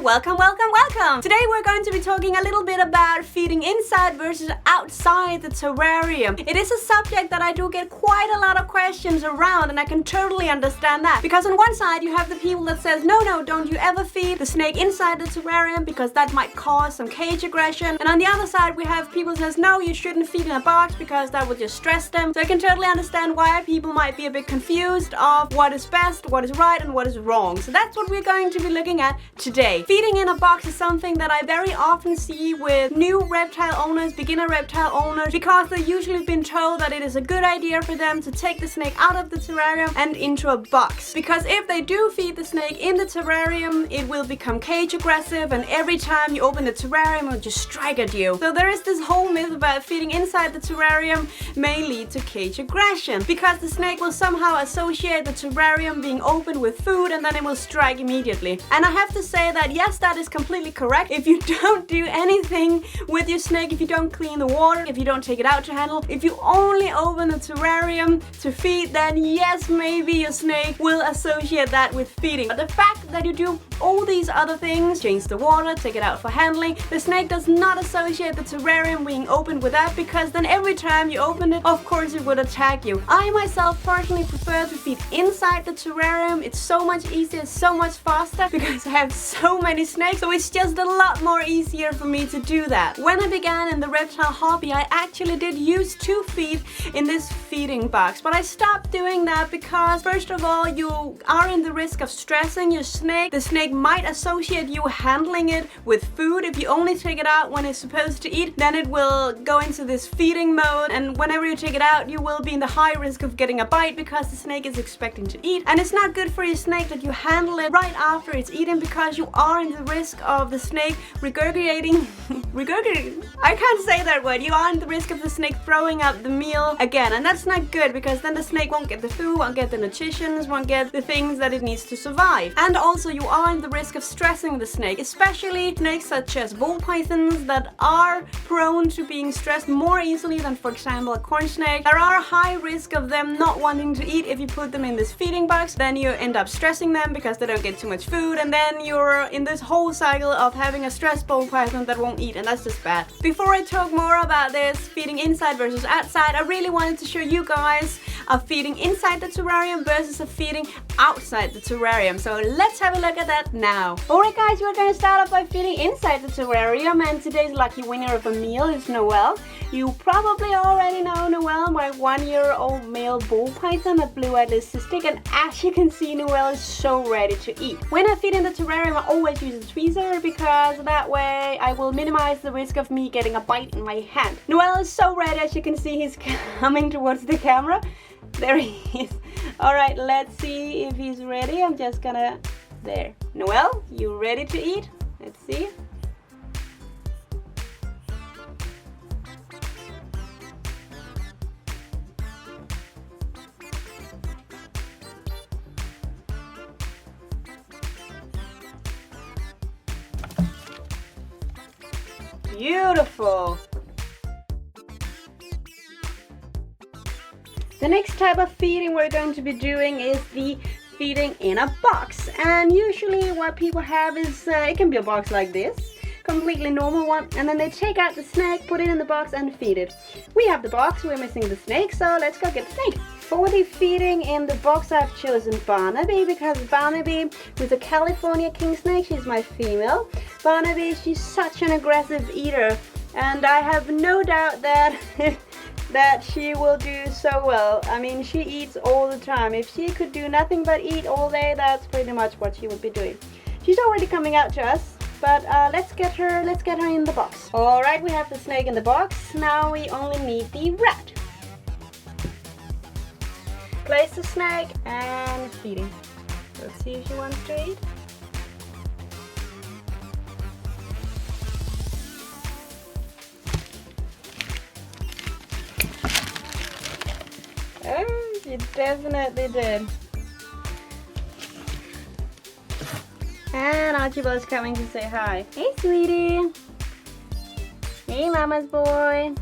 welcome, welcome, welcome! Today we're going to be talking a little bit about feeding inside versus outside the terrarium. It is a subject that I do get quite a lot of questions around, and I can totally understand that. Because on one side you have the people that says, no, don't you ever feed the snake inside the terrarium because that might cause some cage aggression. And on the other side we have people that says, no, you shouldn't feed in a box because that would just stress them. So I can totally understand why people might be a bit confused of what is best, what is right, and what is wrong. So that's what we're going to be looking at today. Feeding in a box is something that I very often see with new reptile owners, beginner reptile owners, because they've usually been told that it is a good idea for them to take the snake out of the terrarium and into a box. Because if they do feed the snake in the terrarium, it will become cage aggressive, and every time you open the terrarium, it will just strike at you. So there is this whole myth about feeding inside the terrarium may lead to cage aggression, because the snake will somehow associate the terrarium being open with food, and then it will strike immediately. And I have to say that yes, that is completely correct. If you don't do anything with your snake, if you don't clean the water, if you don't take it out to handle, if you only open the terrarium to feed, then yes, maybe your snake will associate that with feeding. But the fact that you do all these other things, change the water, take it out for handling, the snake does not associate the terrarium being opened with that, because then every time you open it, of course it would attack you. I myself personally prefer to feed inside the terrarium. It's so much easier, so much faster, because I have so many snakes, so it's just a lot more easier for me to do that. When I began in the reptile hobby, I actually did use to feed in this feeding box, but I stopped doing that because first of all, you are in the risk of stressing your snake. The snake might associate you handling it with food. If you only take it out when it's supposed to eat, then it will go into this feeding mode, and whenever you take it out, you will be in the high risk of getting a bite because the snake is expecting to eat. And it's not good for your snake that you handle it right after it's eaten, because you are in the risk of the snake regurgitating I can't say that word. You are in the risk of the snake throwing up the meal again, and that's not good, because then the snake won't get the food, won't get the nutrition, won't get the things that it needs to survive. And also you are in the risk of stressing the snake, especially snakes such as ball pythons that are prone to being stressed more easily than, for example, a corn snake. There are a high risk of them not wanting to eat if you put them in this feeding box. Then you end up stressing them because they don't get too much food, and then you're in this whole cycle of having a stressed ball python that won't eat, and that's just bad. Before I talk more about this feeding inside versus outside, I really wanted to show you guys a feeding inside the terrarium versus a feeding outside the terrarium. So let's have a look at that now. Alright guys, we're going to start off by feeding inside the terrarium, and today's lucky winner of a meal is Noel. You probably already know Noel, my 1-year-old male ball python, a blue-eyed leucistic, and as you can see, Noel is so ready to eat. When I feed in the terrarium, I always use a tweezer, because that way I will minimize the risk of me getting a bite in my hand. Noel is so ready, as you can see, he's coming towards the camera. There he is. Alright, let's see if he's ready. I'm just gonna... There. Noel, you ready to eat? Let's see. Beautiful! The next type of feeding we're going to be doing is the feeding in a box. And usually what people have is, it can be a box like this, completely normal one, and then they take out the snake, put it in the box and feed it. We have the box, we're missing the snake, so let's go get the snake. For the feeding in the box, I've chosen Barnaby, because Barnaby with a California king snake, she's my female. Barnaby, she's such an aggressive eater, and I have no doubt that that she will do so well. I mean, she eats all the time. If she could do nothing but eat all day, that's pretty much what she would be doing. She's already coming out to us, but let's get her in the box. Alright, we have the snake in the box. Now we only need the rat. Place the snake and feeding. Let's see if she wants to eat. Oh, she definitely did. And Archibald's coming to say hi. Hey, sweetie. Hey, mama's boy.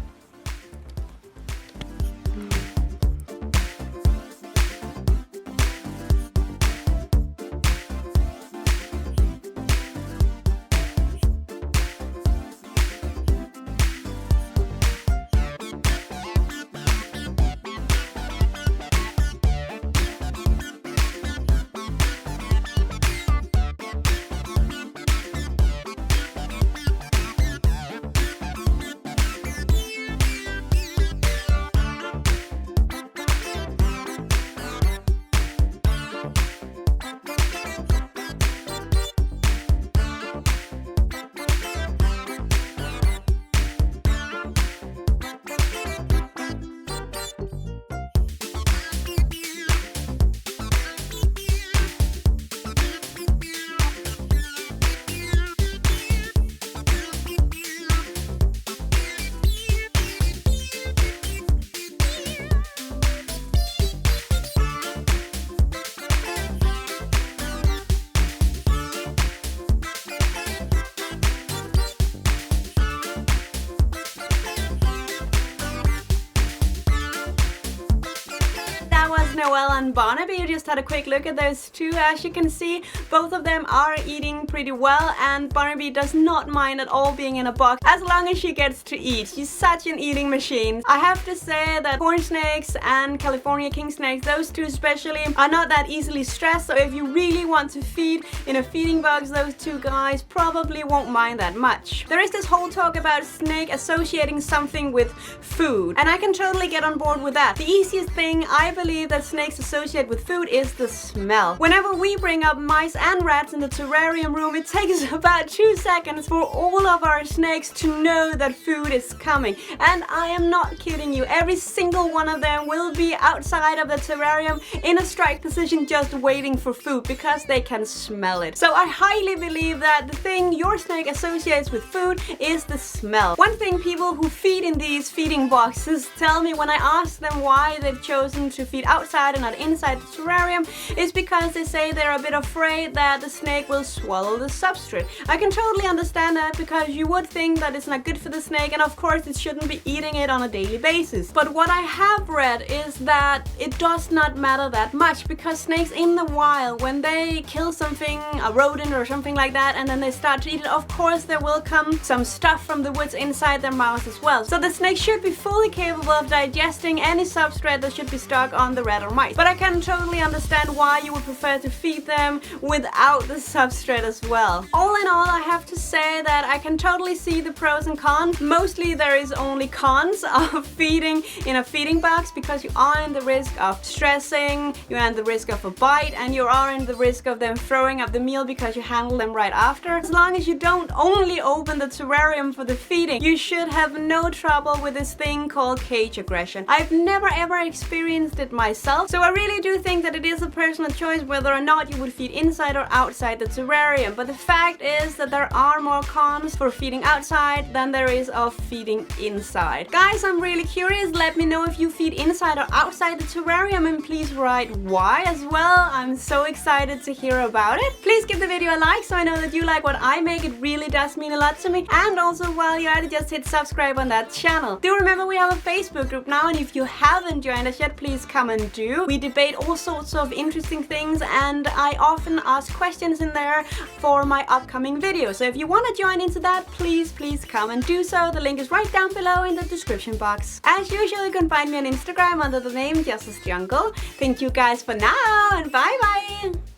is Noelle and Barnaby. You just had a quick look at those two. As you can see, both of them are eating pretty well, and Barnaby does not mind at all being in a box as long as she gets to eat. She's such an eating machine. I have to say that corn snakes and California king snakes, those two especially, are not that easily stressed, so if you really want to feed in a feeding box, those two guys probably won't mind that much. There is this whole talk about snake associating something with food, and I can totally get on board with that. The easiest thing I believe that snakes associate with food is the smell. Whenever we bring up mice and rats in the terrarium room, it takes about 2 seconds for all of our snakes to know that food is coming. And I am not kidding you, every single one of them will be outside of the terrarium in a strike position just waiting for food because they can smell it. So I highly believe that the thing your snake associates with food is the smell. One thing people who feed in these feeding boxes tell me when I ask them why they've chosen to feed outside and not inside the terrarium is because they say they're a bit afraid that the snake will swallow the substrate. I can totally understand that because you would think that it's not good for the snake, and of course it shouldn't be eating it on a daily basis. But what I have read is that it does not matter that much, because snakes in the wild, when they kill something, a rodent or something like that, and then they start to eat it, of course there will come some stuff from the woods inside their mouth as well. So the snake should be fully capable of digesting any substrate that should be stuck on the rat or mice. But I can totally understand why you would prefer to feed them without the substrate as well. All in all, I have to say that I can totally see the pros and cons. Mostly there is only cons of feeding in a feeding box, because you are in the risk of stressing, you are in the risk of a bite, and you are in the risk of them throwing up the meal because you handle them right after. As long as you don't only open the terrarium for the feeding, you should have no trouble with this thing called cage aggression. I've never ever experienced it myself, so I really do think that it is a personal choice whether or not you would feed inside or outside the terrarium. But the fact is that there are more cons for feeding outside than there is of feeding inside. Guys, I'm really curious. Let me know if you feed inside or outside the terrarium, and please write why as well. I'm so excited to hear about it. Please give the video a like so I know that you like what I make. It really does mean a lot to me. And also, while you're at it, just hit subscribe on that channel. Do remember we have a Facebook group now, and if you haven't joined us yet, please come and do. We debate all sorts of interesting things, and I often ask questions in there for my upcoming videos. So if you want to join into that, please come and do so. The link is right down below in the description box. As usual, you can find me on Instagram under the name jossersjungle. Thank you guys for now, and bye bye!